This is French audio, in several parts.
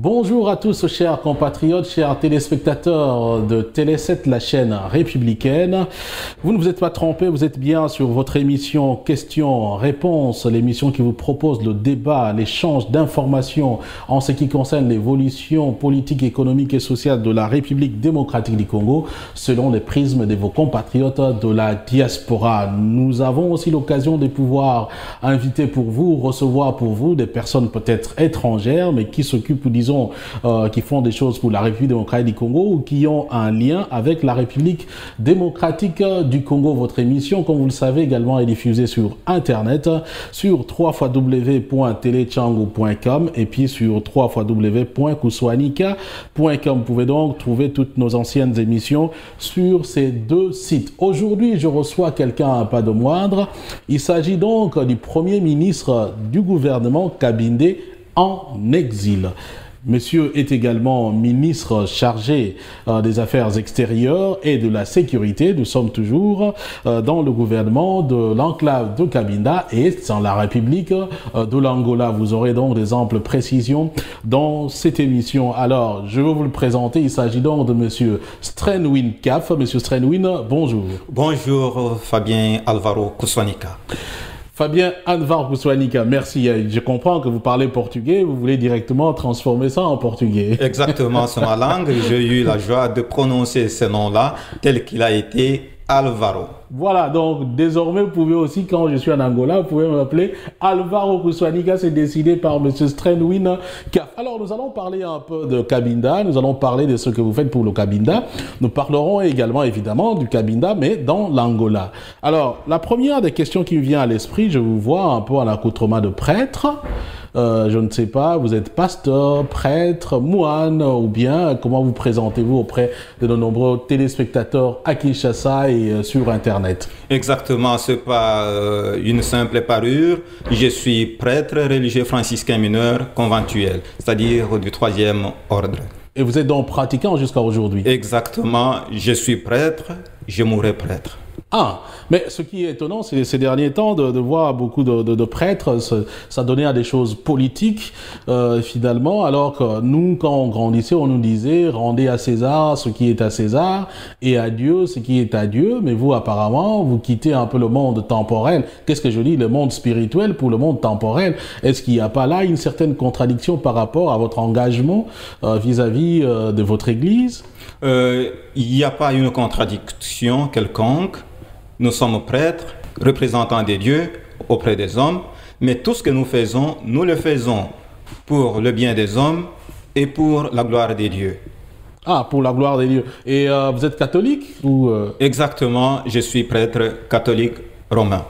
Bonjour à tous, chers compatriotes, chers téléspectateurs de Télé 7, la chaîne républicaine. Vous ne vous êtes pas trompés, vous êtes bien sur votre émission Questions-Réponses, l'émission qui vous propose le débat, l'échange d'informations en ce qui concerne l'évolution politique, économique et sociale de la République démocratique du Congo, selon les prismes de vos compatriotes de la diaspora. Nous avons aussi l'occasion de pouvoir inviter pour vous, recevoir pour vous des personnes peut-être étrangères, mais qui s'occupent, disons, qui font des choses pour la République démocratique du Congo ou qui ont un lien avec la République démocratique du Congo. Votre émission, comme vous le savez, également est diffusée sur Internet, sur www.telechangu.com et puis sur www.kuswanika.com. Vous pouvez donc trouver toutes nos anciennes émissions sur ces deux sites. Aujourd'hui, je reçois quelqu'un pas de moindre. Il s'agit donc du Premier ministre du gouvernement Kabinde en exil. Monsieur est également ministre chargé des Affaires extérieures et de la sécurité. Nous sommes toujours dans le gouvernement de l'enclave de Cabinda et dans la République de l'Angola. Vous aurez donc des amples précisions dans cette émission. Alors, je vais vous le présenter. Il s'agit donc de monsieur Strenwin Kaf. Monsieur Strenwin, bonjour. Bonjour Fabien Alvaro Kuswanika. Fabien Alvaro Kuswanika, merci. Je comprends que vous parlez portugais, vous voulez directement transformer ça en portugais. Exactement, c'est ma langue. J'ai eu la joie de prononcer ce nom-là tel qu'il a été Alvaro. Voilà, donc désormais, vous pouvez aussi, quand je suis en Angola, vous pouvez m'appeler Alvaro Kuswanika, c'est décidé par M. Strenwin Kaf. Alors, nous allons parler un peu de Cabinda, nous allons parler de ce que vous faites pour le Cabinda. Nous parlerons également, évidemment, du Cabinda, mais dans l'Angola. Alors, la première des questions qui me vient à l'esprit, je vous vois un peu en accoutrement de prêtre. Je ne sais pas, vous êtes pasteur, prêtre, moine, ou bien comment vous présentez-vous auprès de nos nombreux téléspectateurs à Kinshasa et sur Internet? Exactement, ce n'est pas une simple parure. Je suis prêtre religieux franciscain mineur conventuel, c'est-à-dire du 3e ordre. Et vous êtes donc pratiquant jusqu'à aujourd'hui? Exactement, je suis prêtre, je mourrai prêtre. Ah, mais ce qui est étonnant, c'est ces derniers temps de voir beaucoup de prêtres s'adonner à des choses politiques, finalement, alors que nous, quand on grandissait, on nous disait « rendez à César ce qui est à César et à Dieu ce qui est à Dieu ». Mais vous, apparemment, vous quittez un peu le monde temporel. Qu'est-ce que je dis? Le monde spirituel pour le monde temporel. Est-ce qu'il n'y a pas là une certaine contradiction par rapport à votre engagement vis-à-vis de votre Église? Il n'y a pas une contradiction quelconque. Nous sommes prêtres, représentants des dieux auprès des hommes, mais tout ce que nous le faisons pour le bien des hommes et pour la gloire des dieux. Ah, pour la gloire des dieux. Et vous êtes catholique ou Exactement, je suis prêtre catholique romain.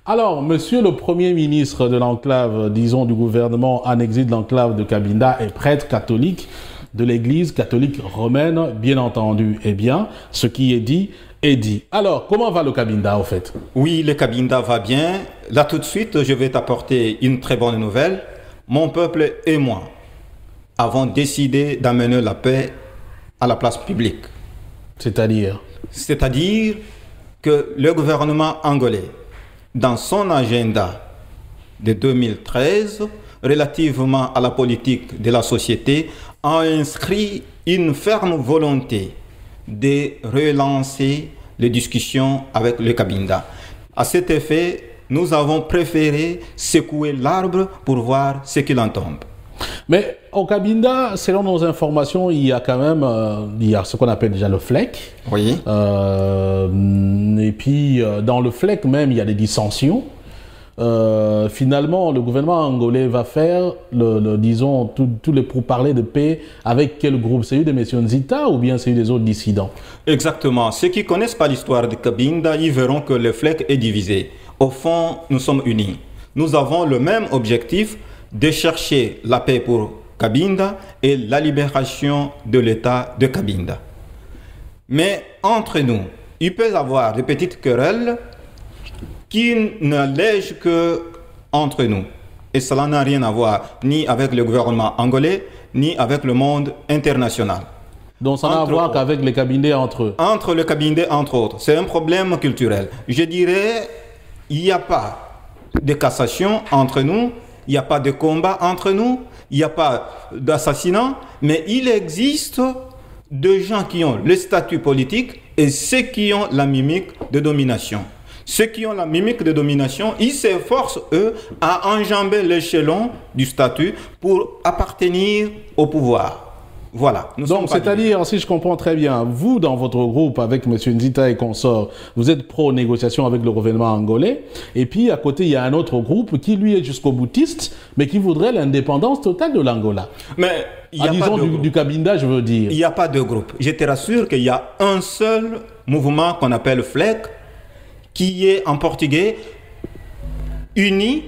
Alors, monsieur le Premier ministre de l'enclave, disons du gouvernement en exil de l'enclave de Cabinda, est prêtre catholique de l'Église catholique romaine, bien entendu. Eh bien, ce qui est dit est dit. Alors, comment va le Cabinda, au fait? Oui, le Cabinda va bien. Là, tout de suite, je vais t'apporter une très bonne nouvelle. Mon peuple et moi avons décidé d'amener la paix à la place publique. C'est-à-dire? C'est-à-dire que le gouvernement angolais, dans son agenda de 2013, relativement à la politique de la société, a inscrit une ferme volonté de relancer les discussions avec le Cabinda. À cet effet, nous avons préféré secouer l'arbre pour voir ce qu'il en tombe. Mais au Cabinda, selon nos informations, il y a quand même il y a ce qu'on appelle déjà le FLEC. Oui. Et puis, dans le FLEC même, il y a des dissensions. Finalement, le gouvernement angolais va faire, disons, tous les pourparlers de paix avec quel groupe? C'est eu des messieurs Nzita ou bien c'est eu des autres dissidents? Exactement. Ceux qui ne connaissent pas l'histoire de Cabinda, ils verront que le FLEC est divisé. Au fond, nous sommes unis. Nous avons le même objectif de chercher la paix pour Cabinda et la libération de l'État de Cabinda. Mais entre nous, il peut y avoir des petites querelles qui ne lègent que entre nous. Et cela n'a rien à voir ni avec le gouvernement angolais, ni avec le monde international. Donc ça n'a à voir qu'avec les cabinets entre eux. Entre les cabinets, entre autres. C'est un problème culturel. Je dirais, il n'y a pas de cassation entre nous, il n'y a pas de combat entre nous, il n'y a pas d'assassinat, mais il existe des gens qui ont le statut politique et ceux qui ont la mimique de domination. Ceux qui ont la mimique de domination, ils s'efforcent, eux, à enjamber l'échelon du statut pour appartenir au pouvoir. Voilà. Donc, c'est-à-dire, si je comprends très bien, vous, dans votre groupe, avec M. Nzita et consorts, vous êtes pro-négociation avec le gouvernement angolais. Et puis, à côté, il y a un autre groupe qui, lui, est jusqu'au boutiste, mais qui voudrait l'indépendance totale de l'Angola. Mais il y a disons du Cabinda, je veux dire. Il n'y a pas de groupe. Je te rassure qu'il y a un seul mouvement qu'on appelle FLEC, qui est en portugais uni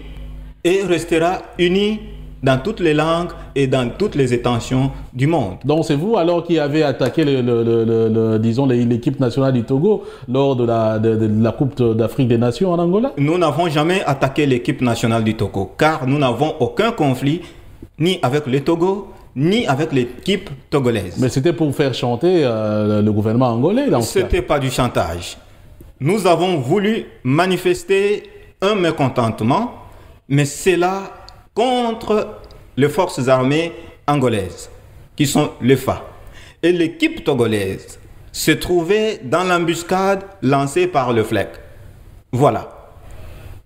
et restera uni dans toutes les langues et dans toutes les extensions du monde. Donc c'est vous alors qui avez attaqué disons l'équipe nationale du Togo lors de la Coupe d'Afrique des Nations en Angola? Nous n'avons jamais attaqué l'équipe nationale du Togo, car nous n'avons aucun conflit ni avec le Togo, ni avec l'équipe togolaise. Mais c'était pour faire chanter le gouvernement angolais dans ce cas. C'était pas du chantage. Nous avons voulu manifester un mécontentement, mais c'est là contre les forces armées angolaises, qui sont les FA. Et l'équipe togolaise se trouvait dans l'embuscade lancée par le FLEC. Voilà.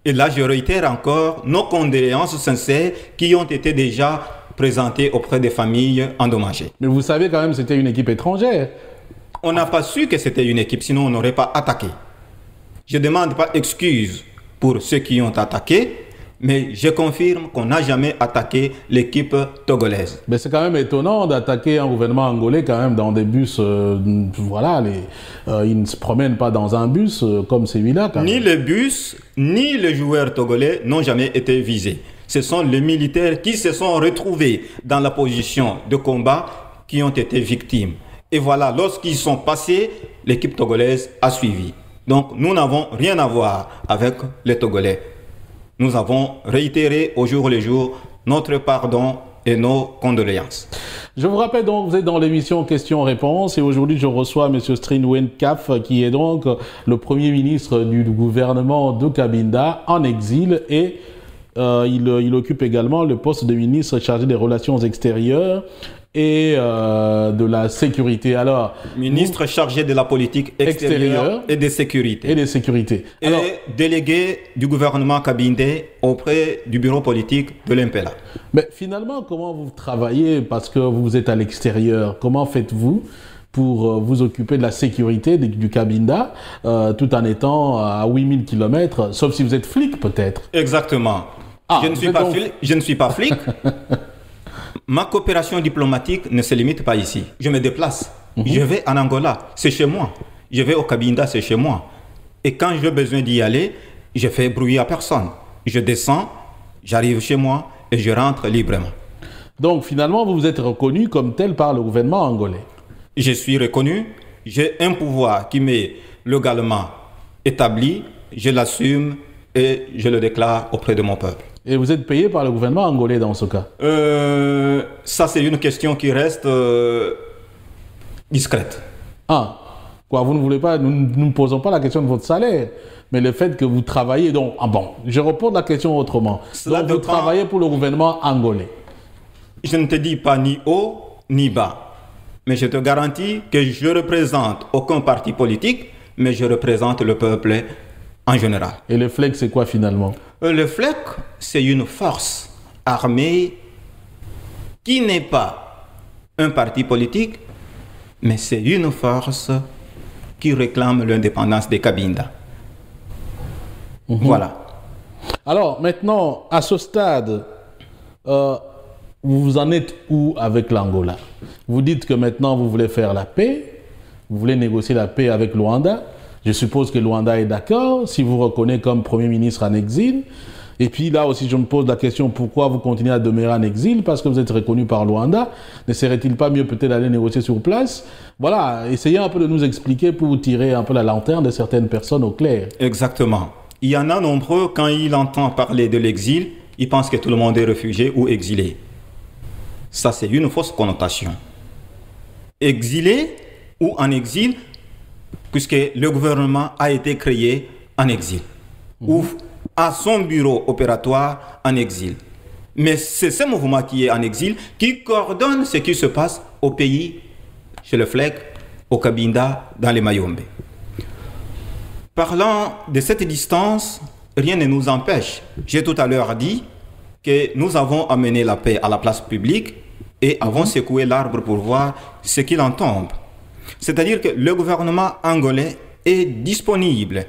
Et là, je réitère encore nos condoléances sincères qui ont été déjà présentées auprès des familles endommagées. Mais vous savez quand même que c'était une équipe étrangère. On n'a pas su que c'était une équipe, sinon on n'aurait pas attaqué. Je ne demande pas excuse pour ceux qui ont attaqué, mais je confirme qu'on n'a jamais attaqué l'équipe togolaise. Mais c'est quand même étonnant d'attaquer un gouvernement angolais quand même dans des bus. Voilà, ils ne se promènent pas dans un bus comme celui-là. Ni les bus, ni les joueurs togolais n'ont jamais été visés. Ce sont les militaires qui se sont retrouvés dans la position de combat qui ont été victimes. Et voilà, lorsqu'ils sont passés, l'équipe togolaise a suivi. Donc nous n'avons rien à voir avec les Togolais. Nous avons réitéré au jour le jour notre pardon et nos condoléances. Je vous rappelle donc, vous êtes dans l'émission Questions-Réponses et aujourd'hui je reçois M. Strinwen Kaf qui est donc le Premier ministre du gouvernement de Cabinda en exil et il occupe également le poste de ministre chargé des Relations extérieures et de la sécurité. Alors, ministre chargé de la politique extérieure et de sécurité. Et de sécurité. Alors, délégué du gouvernement Kabindé auprès du bureau politique de l'Impela. Mais finalement, comment vous travaillez parce que vous êtes à l'extérieur? Comment faites-vous pour vous occuper de la sécurité du Cabinda tout en étant à 8000 km, sauf si vous êtes flic peut-être? Exactement. Je ne suis pas flic. Ma coopération diplomatique ne se limite pas ici. Je me déplace. Je vais en Angola, c'est chez moi. Je vais au Cabinda, c'est chez moi. Et quand j'ai besoin d'y aller, je fais bruit à personne. Je descends, j'arrive chez moi et je rentre librement. Donc finalement, vous vous êtes reconnu comme tel par le gouvernement angolais? Je suis reconnu. J'ai un pouvoir qui m'est légalement établi. Je l'assume et je le déclare auprès de mon peuple. Et vous êtes payé par le gouvernement angolais dans ce cas? Ça, c'est une question qui reste discrète. Ah, quoi, vous ne voulez pas, nous ne posons pas la question de votre salaire, mais le fait que vous travaillez, donc, bon, je repose la question autrement. Donc, vous travaillez pour le gouvernement angolais? Je ne te dis pas ni haut, ni bas, mais je te garantis que je ne représente aucun parti politique, mais je représente le peuple en général. Et le FLEC, c'est quoi finalement? Le FLEC, c'est une force armée qui n'est pas un parti politique, mais c'est une force qui réclame l'indépendance des Cabinda. Voilà. Alors, maintenant, à ce stade, vous en êtes où avec l'Angola? Vous dites que maintenant, vous voulez faire la paix, vous voulez négocier la paix avec Luanda. Je suppose que Luanda est d'accord, si vous reconnaît comme Premier ministre en exil. Et puis là aussi, je me pose la question, pourquoi vous continuez à demeurer en exil? Parce que vous êtes reconnu par Luanda. Ne serait-il pas mieux peut-être d'aller négocier sur place? Voilà, essayez un peu de nous expliquer pour tirer un peu la lanterne de certaines personnes au clair. Exactement. Il y en a nombreux, quand ils entendent parler de l'exil, ils pensent que tout le monde est réfugié ou exilé. Ça, c'est une fausse connotation. Exilé ou en exil, puisque le gouvernement a été créé en exil, ou à son bureau opératoire en exil. Mais c'est ce mouvement qui est en exil qui coordonne ce qui se passe au pays, chez le FLEC, au Cabinda, dans les Mayombe. Parlant de cette distance, rien ne nous empêche. J'ai tout à l'heure dit que nous avons amené la paix à la place publique et avons secoué l'arbre pour voir ce qu'il en tombe. C'est-à-dire que le gouvernement angolais est disponible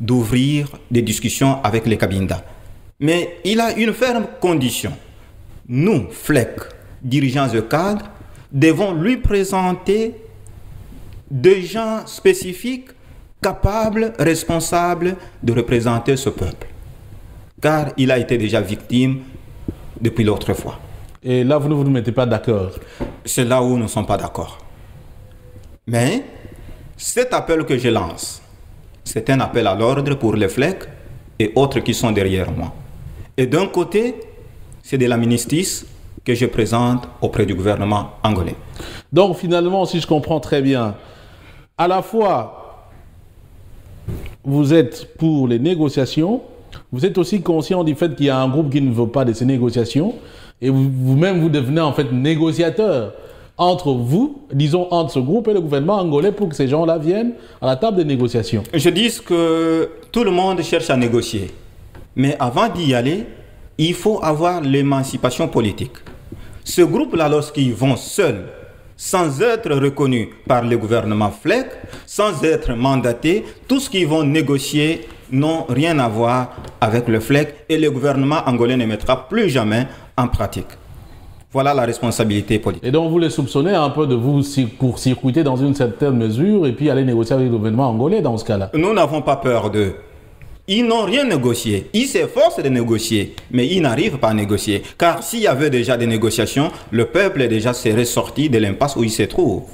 d'ouvrir des discussions avec les Cabinda. Mais il a une ferme condition. Nous, FLEC, dirigeants de cadre, devons lui présenter des gens spécifiques, capables, responsables de représenter ce peuple. Car il a été déjà victime depuis l'autre fois. Et là, vous ne vous mettez pas d'accord? C'est là où nous ne sommes pas d'accord. Mais cet appel que je lance, c'est un appel à l'ordre pour les FLEC et autres qui sont derrière moi. Et d'un côté, c'est de l'amnistie que je présente auprès du gouvernement angolais. Donc finalement, si je comprends très bien, à la fois, vous êtes pour les négociations, vous êtes aussi conscient du fait qu'il y a un groupe qui ne veut pas de ces négociations, et vous-même, vous devenez en fait négociateur entre vous, disons entre ce groupe et le gouvernement angolais pour que ces gens-là viennent à la table des négociations. Je dis que tout le monde cherche à négocier. Mais avant d'y aller, il faut avoir l'émancipation politique. Ce groupe-là, lorsqu'ils vont seuls, sans être reconnus par le gouvernement FLEC, sans être mandatés, tout ce qu'ils vont négocier n'ont rien à voir avec le FLEC et le gouvernement angolais ne mettra plus jamais en pratique. Voilà la responsabilité politique. Et donc vous les soupçonnez un peu de vous court-circuiter dans une certaine mesure et puis aller négocier avec le gouvernement angolais dans ce cas-là? Nous n'avons pas peur d'eux. Ils n'ont rien négocié. Ils s'efforcent de négocier, mais ils n'arrivent pas à négocier. Car s'il y avait déjà des négociations, le peuple déjà serait sorti de l'impasse où il se trouve.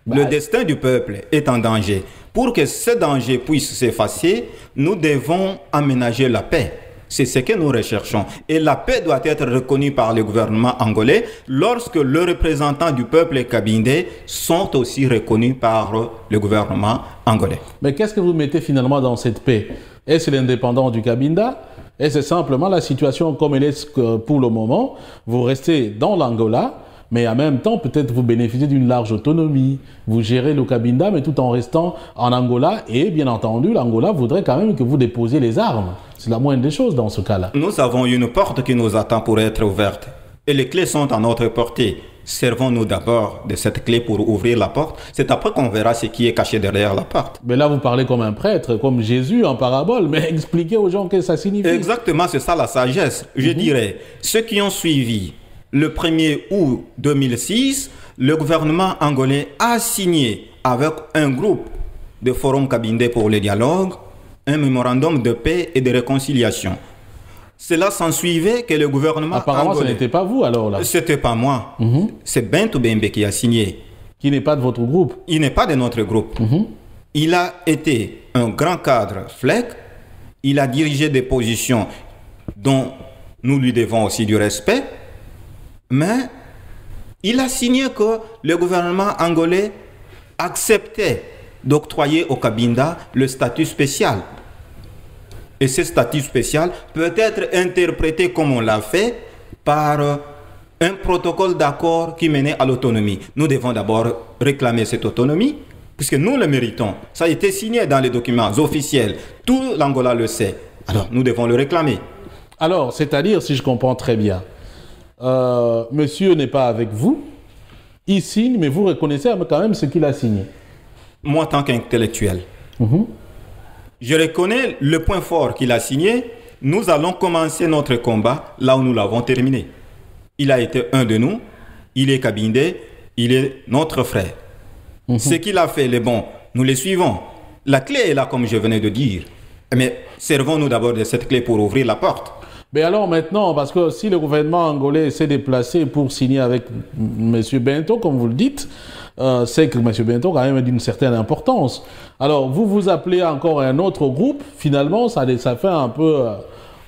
Le destin du peuple est en danger. Pour que ce danger puisse s'effacer, nous devons aménager la paix. C'est ce que nous recherchons. Et la paix doit être reconnue par le gouvernement angolais lorsque les représentants du peuple cabindé sont aussi reconnus par le gouvernement angolais. Mais qu'est-ce que vous mettez finalement dans cette paix? Est-ce l'indépendance du Cabinda? Est-ce simplement la situation comme elle est pour le moment? Vous restez dans l'Angola, mais en même temps, peut-être vous bénéficiez d'une large autonomie. Vous gérez le Cabinda, mais tout en restant en Angola. Et bien entendu, l'Angola voudrait quand même que vous déposiez les armes. C'est la moindre des choses dans ce cas-là. Nous avons une porte qui nous attend pour être ouverte. Et les clés sont à notre portée. Servons-nous d'abord de cette clé pour ouvrir la porte. C'est après qu'on verra ce qui est caché derrière la porte. Mais là, vous parlez comme un prêtre, comme Jésus en parabole. Mais expliquez aux gens ce que ça signifie. Exactement, c'est ça la sagesse. Je dirais, ceux qui ont suivi le 1er août 2006, le gouvernement angolais a signé avec un groupe de Forum Cabindé pour le dialogue un mémorandum de paix et de réconciliation. Cela s'ensuivait que le gouvernement apparemment, angolais... ce n'était pas vous alors là. C'était pas moi. C'est Bintou Bembe qui a signé. Qui n'est pas de votre groupe. Il n'est pas de notre groupe. Il a été un grand cadre FLEC. Il a dirigé des positions dont nous lui devons aussi du respect. Mais il a signé que le gouvernement angolais acceptait d'octroyer au Cabinda le statut spécial. Et ce statut spécial peut être interprété comme on l'a fait par un protocole d'accord qui menait à l'autonomie. Nous devons d'abord réclamer cette autonomie, puisque nous le méritons. Ça a été signé dans les documents officiels. Tout l'Angola le sait. Alors, nous devons le réclamer. Alors, c'est-à-dire, si je comprends très bien, monsieur n'est pas avec vous, il signe, mais vous reconnaissez quand même ce qu'il a signé. Moi, en tant qu'intellectuel, je reconnais le point fort qu'il a signé. Nous allons commencer notre combat là où nous l'avons terminé. Il a été un de nous, il est cabindé, il est notre frère. Ce qu'il a fait, les bons, nous les suivons. La clé est là, comme je venais de dire. Mais servons-nous d'abord de cette clé pour ouvrir la porte. Mais alors maintenant, parce que si le gouvernement angolais s'est déplacé pour signer avec M. Bento, comme vous le dites, c'est que M. Bento quand même est d'une certaine importance. Alors vous vous appelez encore un autre groupe, finalement ça fait un peu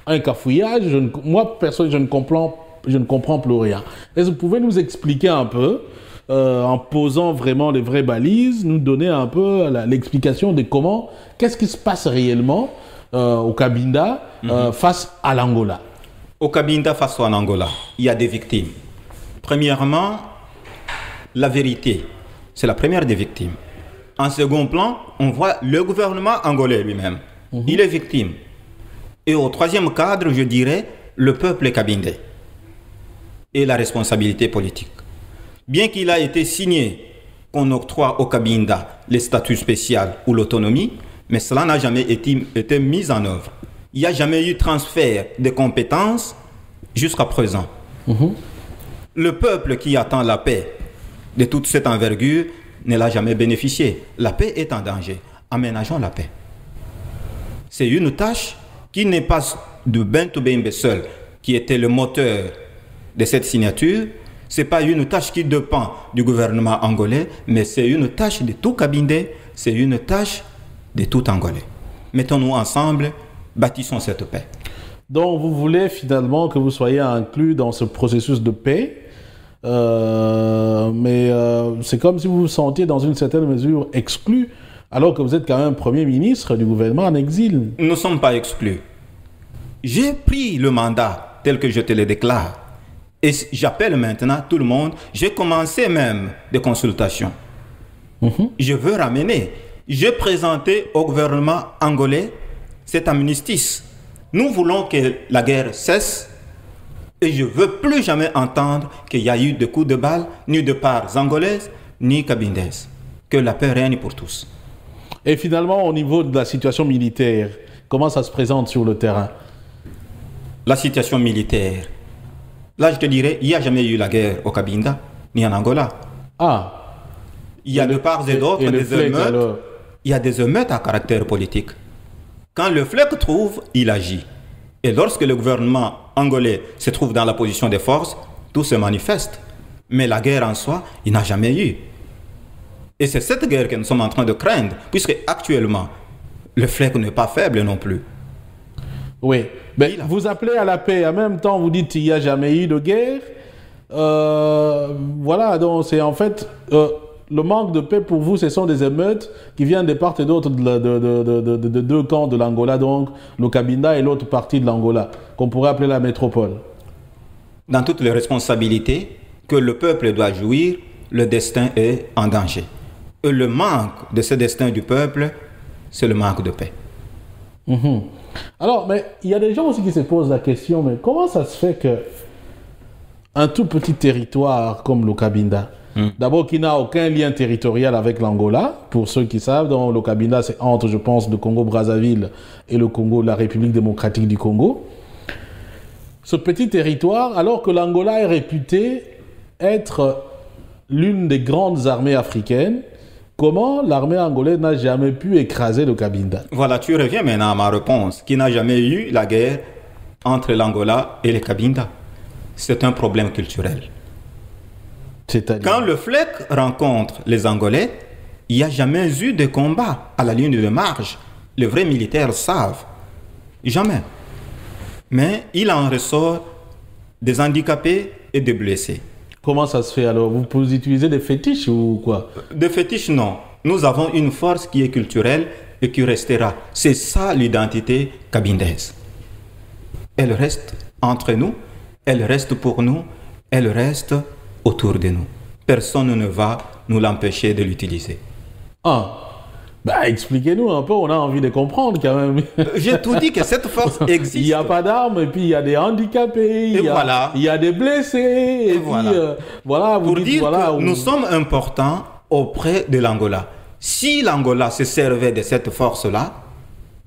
un cafouillage. Moi, personnellement, je ne comprends plus rien. Est-ce que vous pouvez nous expliquer un peu, en posant vraiment les vraies balises, nous donner un peu l'explication de qu'est-ce qui se passe réellement au Cabinda face à l'Angola? Au Cabinda face en Angola, il y a des victimes. Premièrement, la vérité. C'est la première des victimes. En second plan, on voit le gouvernement angolais lui-même. Il est victime. Et au troisième cadre, je dirais, le peuple cabindais et la responsabilité politique. Bien qu'il a été signé qu'on octroie au Cabinda les statuts spéciaux ou l'autonomie, mais cela n'a jamais été mis en œuvre. Il n'y a jamais eu transfert de compétences jusqu'à présent. Le peuple qui attend la paix de toute cette envergure ne l'a jamais bénéficié. La paix est en danger. Aménageons la paix. C'est une tâche qui n'est pas de Bintou Bembe seul, qui était le moteur de cette signature. Ce n'est pas une tâche qui dépend du gouvernement angolais, mais c'est une tâche de tout Cabindé, c'est une tâche de tout Angolais. Mettons-nous ensemble, bâtissons cette paix. Donc vous voulez finalement que vous soyez inclus dans ce processus de paix, mais c'est comme si vous vous sentiez dans une certaine mesure exclu, alors que vous êtes quand même Premier ministre du gouvernement en exil. Nous ne sommes pas exclus. J'ai pris le mandat tel que je te le déclare. Et j'appelle maintenant tout le monde. J'ai commencé même des consultations. Je veux ramener. J'ai présenté au gouvernement angolais cette amnistie. Nous voulons que la guerre cesse. Et je ne veux plus jamais entendre qu'il y a eu de coups de balle, ni de parts angolaises, ni cabindaises. Que la paix règne pour tous. Et finalement, au niveau de la situation militaire, comment ça se présente sur le terrain? La situation militaire. Là, je te dirais, il n'y a jamais eu la guerre au Cabinda, ni en Angola. Ah. Il y a de part et d'autre des émeutes. Il y a des émeutes à caractère politique. Quand le FLEC trouve, il agit. Et lorsque le gouvernement angolais se trouve dans la position des forces, tout se manifeste. Mais la guerre en soi, il n'a jamais eu. Et c'est cette guerre que nous sommes en train de craindre, puisque actuellement, le FLEC n'est pas faible non plus. Oui, mais vous appelez à la paix, en même temps vous dites qu'il n'y a jamais eu de guerre. Voilà, donc c'est en fait le manque de paix pour vous, ce sont des émeutes qui viennent de part et d'autre de deux camps de l'Angola, donc le Cabinda et l'autre partie de l'Angola, qu'on pourrait appeler la métropole. Dans toutes les responsabilités que le peuple doit jouir, le destin est en danger. Et le manque de ce destin du peuple, c'est le manque de paix. Alors, mais il y a des gens aussi qui se posent la question, mais comment ça se fait que un tout petit territoire comme le Cabinda, d'abord qui n'a aucun lien territorial avec l'Angola, pour ceux qui savent, donc le Cabinda c'est entre, je pense, le Congo-Brazzaville et le Congo, la République démocratique du Congo, ce petit territoire, alors que l'Angola est réputé être l'une des grandes armées africaines, comment l'armée angolaise n'a jamais pu écraser le Cabinda? Voilà, tu reviens maintenant à ma réponse, qui n'a jamais eu la guerre entre l'Angola et le Cabinda. C'est un problème culturel. Quand le FLEC rencontre les Angolais, il n'y a jamais eu de combat à la ligne de marge. Les vrais militaires savent. Jamais. Mais il en ressort des handicapés et des blessés. Comment ça se fait alors? Vous utilisez des fétiches ou quoi? Des fétiches, non. Nous avons une force qui est culturelle et qui restera. C'est ça l'identité cabindaise. Elle reste entre nous, elle reste pour nous, elle reste autour de nous. Personne ne va nous l'empêcher de l'utiliser. Ah, bah expliquez-nous un peu, on a envie de comprendre quand même. J'ai tout dit que cette force existe. Il n'y a pas d'armes, et puis il y a des handicapés, il y a des blessés. Et voilà. Puis, voilà, vous pour dites, dire voilà, que nous sommes importants auprès de l'Angola. Si l'Angola se servait de cette force-là,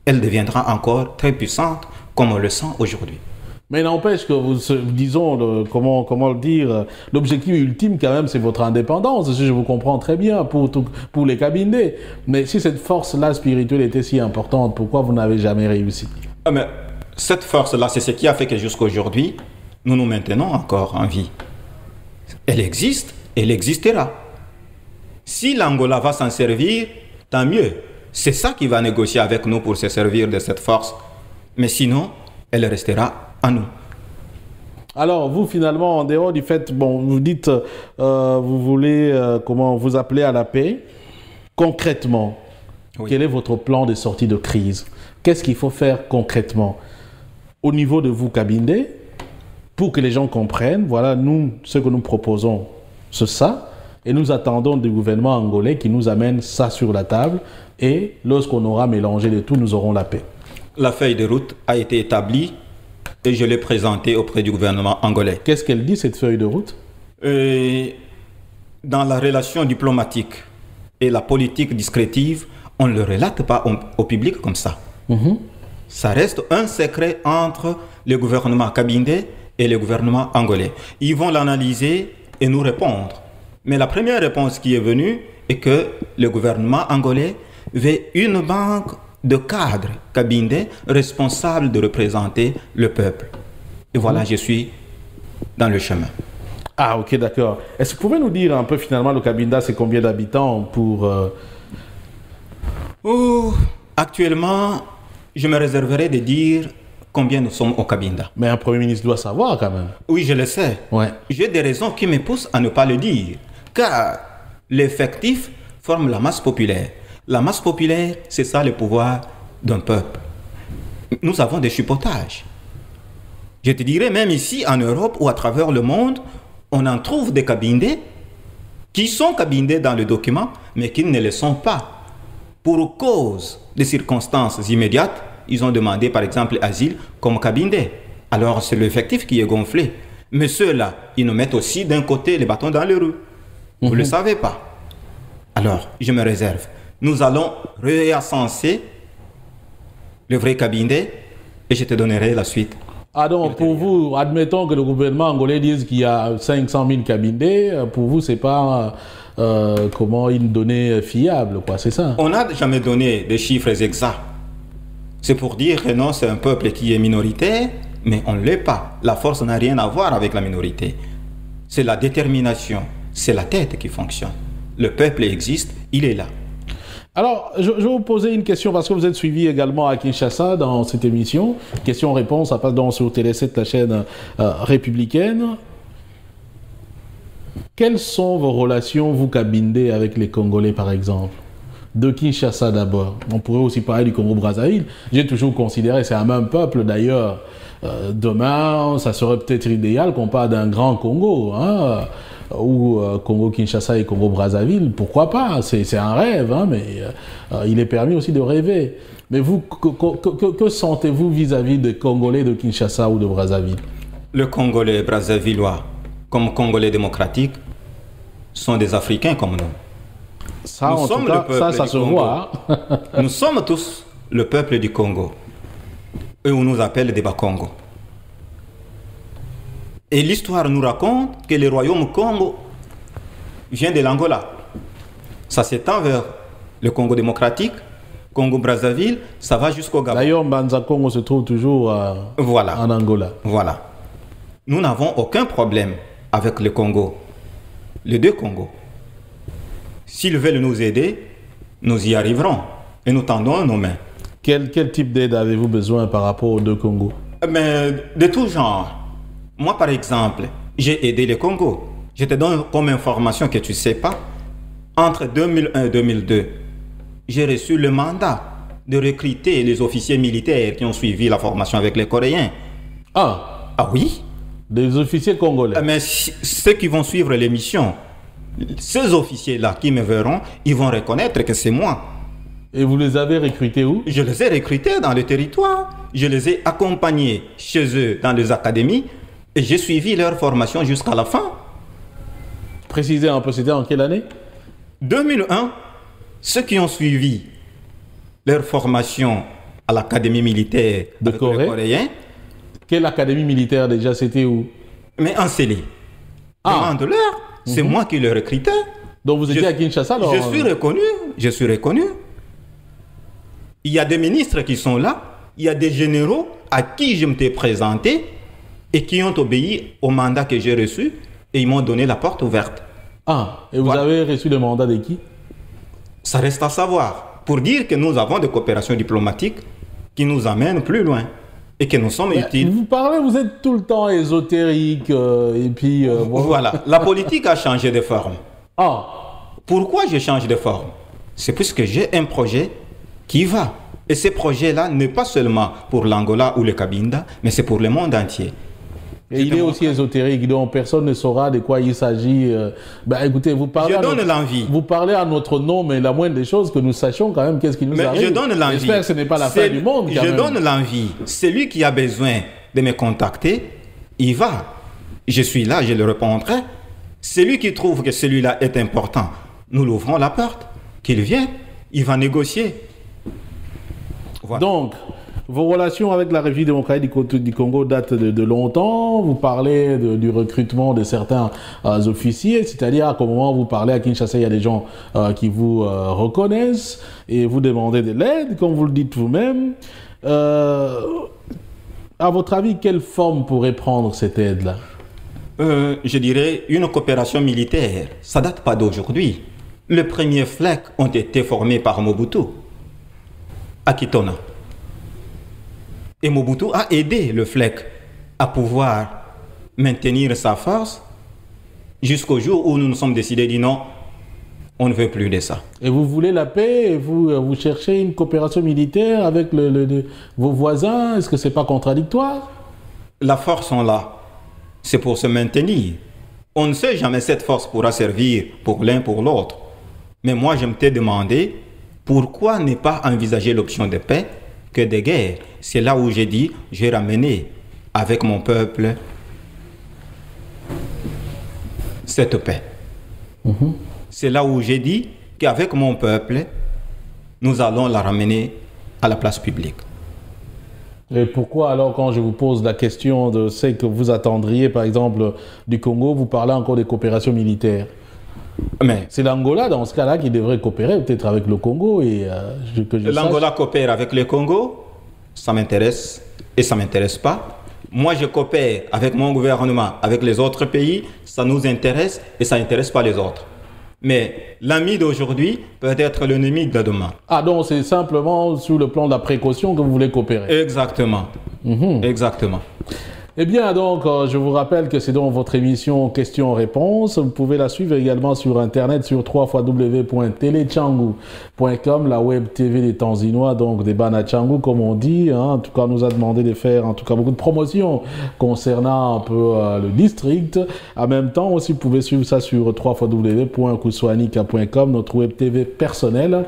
elle deviendra encore très puissante, comme on le sent aujourd'hui. Mais n'empêche que, disons, comment le dire, l'objectif ultime quand même, c'est votre indépendance. Je vous comprends très bien pour les cabinets. Mais si cette force-là spirituelle était si importante, pourquoi vous n'avez jamais réussi? Mais cette force-là, c'est ce qui a fait que jusqu'à aujourd'hui, nous nous maintenons encore en vie. Elle existe, elle existera. Si l'Angola va s'en servir, tant mieux. C'est ça qui va négocier avec nous pour se servir de cette force. Mais sinon, elle restera à nous. Alors, vous, finalement, en dehors du fait, bon, vous dites, vous voulez, comment vous appelez à la paix, concrètement, quel est votre plan de sortie de crise? Qu'est-ce qu'il faut faire concrètement? Au niveau de vous, Cabindé, pour que les gens comprennent, voilà, nous, ce que nous proposons, c'est ça, et nous attendons du gouvernement angolais qui nous amène ça sur la table, et lorsqu'on aura mélangé les tout, nous aurons la paix. La feuille de route a été établie et je l'ai présentée auprès du gouvernement angolais. Qu'est-ce qu'elle dit, cette feuille de route? Dans la relation diplomatique et la politique discrétive, on ne le relate pas au public comme ça. Ça reste un secret entre le gouvernement kabindé et le gouvernement angolais. Ils vont l'analyser et nous répondre. Mais la première réponse qui est venue est que le gouvernement angolais veut une banque de cadres kabindés responsables de représenter le peuple. Et voilà, je suis dans le chemin. Ah, ok, d'accord. Est-ce que vous pouvez nous dire un peu finalement le Cabinda, c'est combien d'habitants pour... Actuellement, je me réserverai de dire combien nous sommes au Cabinda. Mais un Premier ministre doit savoir quand même. Oui, je le sais. Ouais. J'ai des raisons qui me poussent à ne pas le dire. Car l'effectif forme la masse populaire. La masse populaire, c'est ça le pouvoir d'un peuple. Nous avons des chipotages. Je te dirais même ici en Europe ou à travers le monde, on en trouve des cabindés qui sont cabindés dans le document, mais qui ne le sont pas. Pour cause de circonstances immédiates, ils ont demandé par exemple asile comme cabindés. Alors c'est l'effectif qui est gonflé. Mais ceux-là, ils nous mettent aussi d'un côté les bâtons dans les roues. Vous ne le savez pas. Alors, je me réserve. Nous allons réascenser le vrai cabindé et je te donnerai la suite. Ah donc, pour vous, admettons que le gouvernement angolais dise qu'il y a 500 000 cabindés, pour vous, c'est pas une donnée fiable, quoi, c'est ça? On n'a jamais donné des chiffres exacts. C'est pour dire que non, c'est un peuple qui est minoritaire, mais on ne l'est pas. La force n'a rien à voir avec la minorité. C'est la détermination, c'est la tête qui fonctionne. Le peuple existe, il est là. Alors, je vais vous poser une question parce que vous êtes suivi également à Kinshasa dans cette émission. Question-réponse, ça passe donc sur Télé7, la chaîne républicaine. Quelles sont vos relations, vous, Kabindé, avec les Congolais, par exemple? De Kinshasa d'abord. On pourrait aussi parler du Congo-Brazzaville. J'ai toujours considéré, c'est un même peuple d'ailleurs. Demain, ça serait peut-être idéal qu'on parle d'un grand Congo, hein, ou Congo-Kinshasa et Congo-Brazzaville. Pourquoi pas? C'est un rêve, hein, mais il est permis aussi de rêver. Mais vous, que sentez-vous vis-à-vis des Congolais de Kinshasa ou de Brazzaville? Le Congolais brazzavillois, comme Congolais démocratiques, sont des Africains comme nous. Ça, en tout cas, ça se voit. Hein. Nous sommes tous le peuple du Congo. Et on nous appelle des Bakongo. Et l'histoire nous raconte que le royaume Congo vient de l'Angola. Ça s'étend vers le Congo démocratique, Congo-Brazzaville, ça va jusqu'au Gabon. D'ailleurs, Mbanza Congo se trouve toujours en Angola. Voilà. Nous n'avons aucun problème avec le Congo. Les deux Congos. S'ils veulent nous aider, nous y arriverons. Et nous tendons nos mains. Quel type d'aide avez-vous besoin par rapport aux deux Congos? Mais de tout genre. Moi, par exemple, j'ai aidé le Congo. Je te donne comme information que tu ne sais pas. Entre 2001 et 2002, j'ai reçu le mandat de recruter les officiers militaires qui ont suivi la formation avec les Coréens. Ah Oui? Des officiers congolais? Mais ceux qui vont suivre l'émission, ces officiers-là qui me verront, ils vont reconnaître que c'est moi. Et vous les avez recrutés où? Je les ai recrutés dans le territoire. Je les ai accompagnés chez eux dans les académies et j'ai suivi leur formation jusqu'à la fin. Précisez un peu, c'était en quelle année? 2001, ceux qui ont suivi leur formation à l'académie militaire de avec Corée. les Coréens. Quelle académie militaire déjà, c'était où? Mais en Célé. Demande-leur. C'est moi qui le recrutais. Donc vous étiez à Kinshasa alors? Je suis reconnu. Il y a des ministres qui sont là, il y a des généraux à qui je me t'ai présenté et qui ont obéi au mandat que j'ai reçu et ils m'ont donné la porte ouverte. Et vous avez reçu le mandat de qui? Ça reste à savoir. Pour dire que nous avons des coopérations diplomatiques qui nous amènent plus loin et que nous sommes utiles. Vous êtes tout le temps ésotérique et puis... Voilà, la politique a changé de forme. Pourquoi je change de forme? C'est puisque j'ai un projet qui va. Et ce projet-là n'est pas seulement pour l'Angola ou le Cabinda, mais c'est pour le monde entier. Et il est aussi ésotérique, donc personne ne saura de quoi il s'agit. Écoutez, vous parlez, vous parlez à notre nom, mais la moindre des choses, que nous sachions quand même qu'est-ce qui nous arrive. Je donne l'envie. J'espère que ce n'est pas la fin du monde. Je donne l'envie. Celui qui a besoin de me contacter, il va. Je suis là, je le répondrai. Celui qui trouve que celui-là est important, nous l'ouvrons la porte. Qu'il vienne, il va négocier. Voilà. Donc, vos relations avec la République démocratique du Congo datent de longtemps. Vous parlez du recrutement de certains officiers, c'est-à-dire qu'au moment où vous parlez à Kinshasa, il y a des gens qui vous reconnaissent et vous demandez de l'aide, comme vous le dites vous-même. À votre avis, quelle forme pourrait prendre cette aide-là? Je dirais une coopération militaire. Ça ne date pas d'aujourd'hui. Les premiers FLEC ont été formés par Mobutu à Kitona. Et Mobutu a aidé le FLEC à pouvoir maintenir sa force jusqu'au jour où nous nous sommes décidés de dire non, on ne veut plus de ça. Et vous voulez la paix et vous cherchez une coopération militaire avec vos voisins? Est-ce que ce n'est pas contradictoire? La force sont là. C'est pour se maintenir. On ne sait jamais cette force pourra servir pour l'un pour l'autre. Mais moi, je me t'ai demandé pourquoi ne pas envisager l'option de paix que de guerre. C'est là où j'ai dit, j'ai ramené avec mon peuple cette paix. C'est là où j'ai dit qu'avec mon peuple, nous allons la ramener à la place publique. Et pourquoi alors, quand je vous pose la question de ce que vous attendriez, par exemple, du Congo, vous parlez encore des coopérations militaires? Mais c'est l'Angola, dans ce cas-là, qui devrait coopérer peut-être avec le Congo. L'Angola coopère avec le Congo, ça m'intéresse et ça ne m'intéresse pas. Moi, je coopère avec mon gouvernement, avec les autres pays, ça nous intéresse et ça n'intéresse pas les autres. Mais l'ami d'aujourd'hui peut être l'ennemi de demain. Ah, donc c'est simplement sur le plan de la précaution que vous voulez coopérer. Exactement. Exactement. Eh bien, donc, je vous rappelle que c'est donc votre émission Questions-Réponses. Vous pouvez la suivre également sur Internet sur www.telechangu.com, la web TV des Tanzinois, donc des Banachangu, comme on dit. En tout cas, on nous a demandé de faire beaucoup de promotions concernant un peu le district. En même temps, aussi, vous pouvez suivre ça sur www.kuswanika.com, notre web TV personnelle.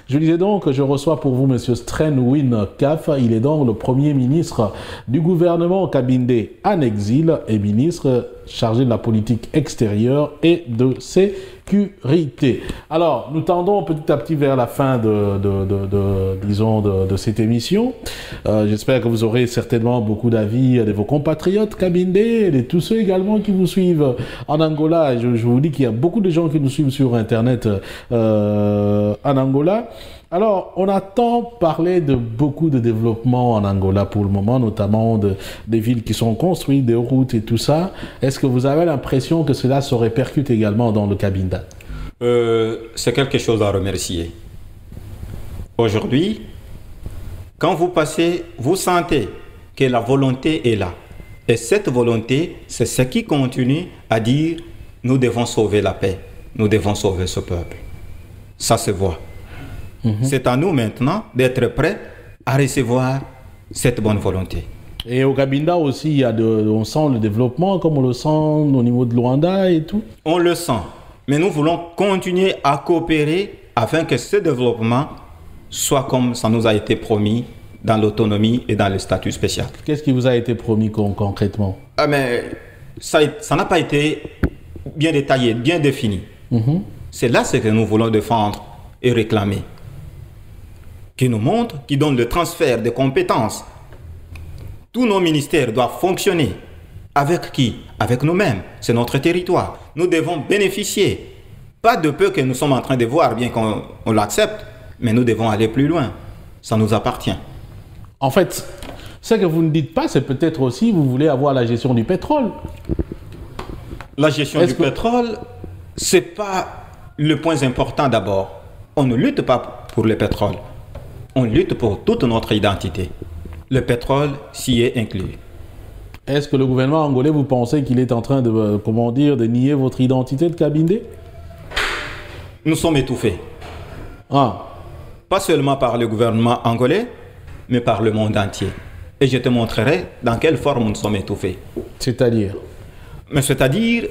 Je disais donc que je reçois pour vous M. Strenwin Kaf. Il est donc le Premier ministre du gouvernement Kabinde en exil et ministre chargé de la politique extérieure et de sécurité. Alors, nous tendons petit à petit vers la fin de cette émission. J'espère que vous aurez certainement beaucoup d'avis de vos compatriotes Kabinde et de tous ceux également qui vous suivent en Angola. Je vous dis qu'il y a beaucoup de gens qui nous suivent sur Internet en Angola. Alors, on entend parler de beaucoup de développement en Angola pour le moment, notamment des villes qui sont construites, des routes et tout ça. Est-ce que vous avez l'impression que cela se répercute également dans le Cabinda? C'est quelque chose à remercier. Aujourd'hui, quand vous passez, vous sentez que la volonté est là. Et cette volonté, c'est ce qui continue à dire « nous devons sauver la paix, nous devons sauver ce peuple ». Ça se voit. C'est à nous maintenant d'être prêts à recevoir cette bonne volonté. Et au Cabinda aussi, on sent le développement comme on le sent au niveau de Luanda et tout? On le sent, mais nous voulons continuer à coopérer afin que ce développement soit comme ça nous a été promis dans l'autonomie et dans le statut spécial. Qu'est-ce qui vous a été promis concrètement? Mais ça n'a pas été bien détaillé, bien défini. C'est là ce que nous voulons défendre et réclamer. Qui nous montre, qui donne le transfert de compétences. Tous nos ministères doivent fonctionner. Avec qui? Avec nous-mêmes. C'est notre territoire. Nous devons bénéficier. Pas de peu que nous sommes en train de voir, bien qu'on l'accepte, mais nous devons aller plus loin. Ça nous appartient. En fait, ce que vous ne dites pas, c'est peut-être aussi vous voulez avoir la gestion du pétrole. La gestion du pétrole, ce n'est pas le point important d'abord. On ne lutte pas pour le pétrole. On lutte pour toute notre identité. Le pétrole s'y est inclus. Est-ce que le gouvernement angolais, vous pensez qu'il est en train de, de nier votre identité de Kabinde? Nous sommes étouffés. Pas seulement par le gouvernement angolais, mais par le monde entier. Et je te montrerai dans quelle forme nous sommes étouffés. C'est-à-dire? Mais c'est-à-dire,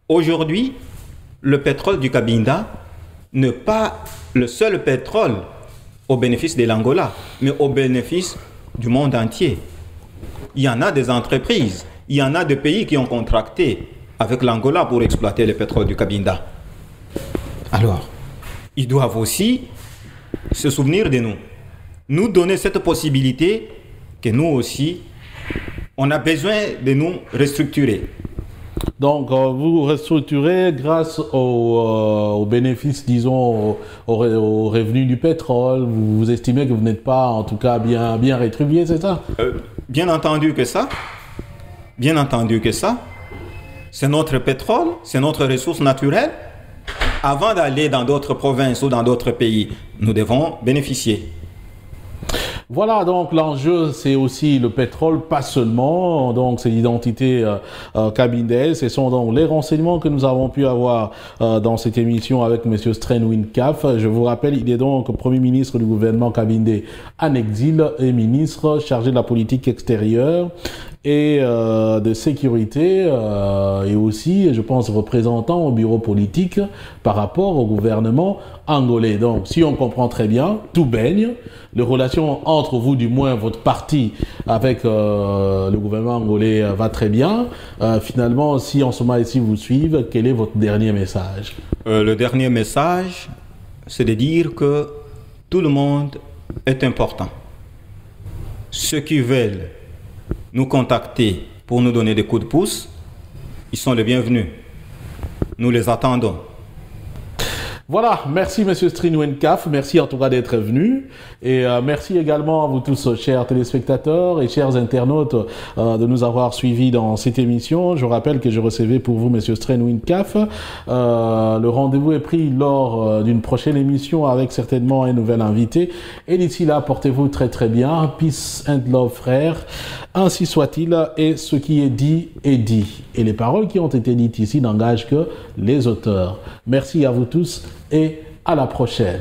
aujourd'hui, le pétrole du Cabinda n'est pas le seul pétrole au bénéfice de l'Angola, mais au bénéfice du monde entier. Il y en a des entreprises, il y en a des pays qui ont contracté avec l'Angola pour exploiter le pétrole du Cabinda. Alors, ils doivent aussi se souvenir de nous, nous donner cette possibilité que nous aussi, on a besoin de nous restructurer. Donc, vous restructurez grâce aux bénéfices, disons, aux revenus du pétrole. Vous estimez que vous n'êtes pas, en tout cas, bien rétribué, c'est ça? Bien entendu que ça. Bien entendu que ça. C'est notre pétrole, c'est notre ressource naturelle. Avant d'aller dans d'autres provinces ou dans d'autres pays, nous devons bénéficier. Voilà, donc l'enjeu, c'est aussi le pétrole, pas seulement. Donc, c'est l'identité cabindaise. Ce sont donc les renseignements que nous avons pu avoir dans cette émission avec M. Stren Winkaf. Je vous rappelle, il est donc Premier ministre du gouvernement cabindé en exil et ministre chargé de la politique extérieure et de sécurité et aussi, je pense, représentant au bureau politique par rapport au gouvernement angolais. Donc, si on comprend très bien, tout baigne. Les relations entre vous, du moins votre parti, avec le gouvernement angolais va très bien. Finalement, si en ce moment ici vous suivent, quel est votre dernier message? Le dernier message, c'est de dire que tout le monde est important. Ceux qui veulent nous contacter pour nous donner des coups de pouce, ils sont les bienvenus. Nous les attendons. Voilà, merci M. Stren Winkaf, merci en tout cas d'être venu et merci également à vous tous chers téléspectateurs et chers internautes de nous avoir suivis dans cette émission. Je rappelle que je recevais pour vous M. Stren Winkaf. Le rendez-vous est pris lors d'une prochaine émission avec certainement un nouvel invité et d'ici là, portez-vous très très bien. Peace and love frères, ainsi soit-il et ce qui est dit est dit. Et les paroles qui ont été dites ici n'engagent que les auteurs. Merci à vous tous et à la prochaine.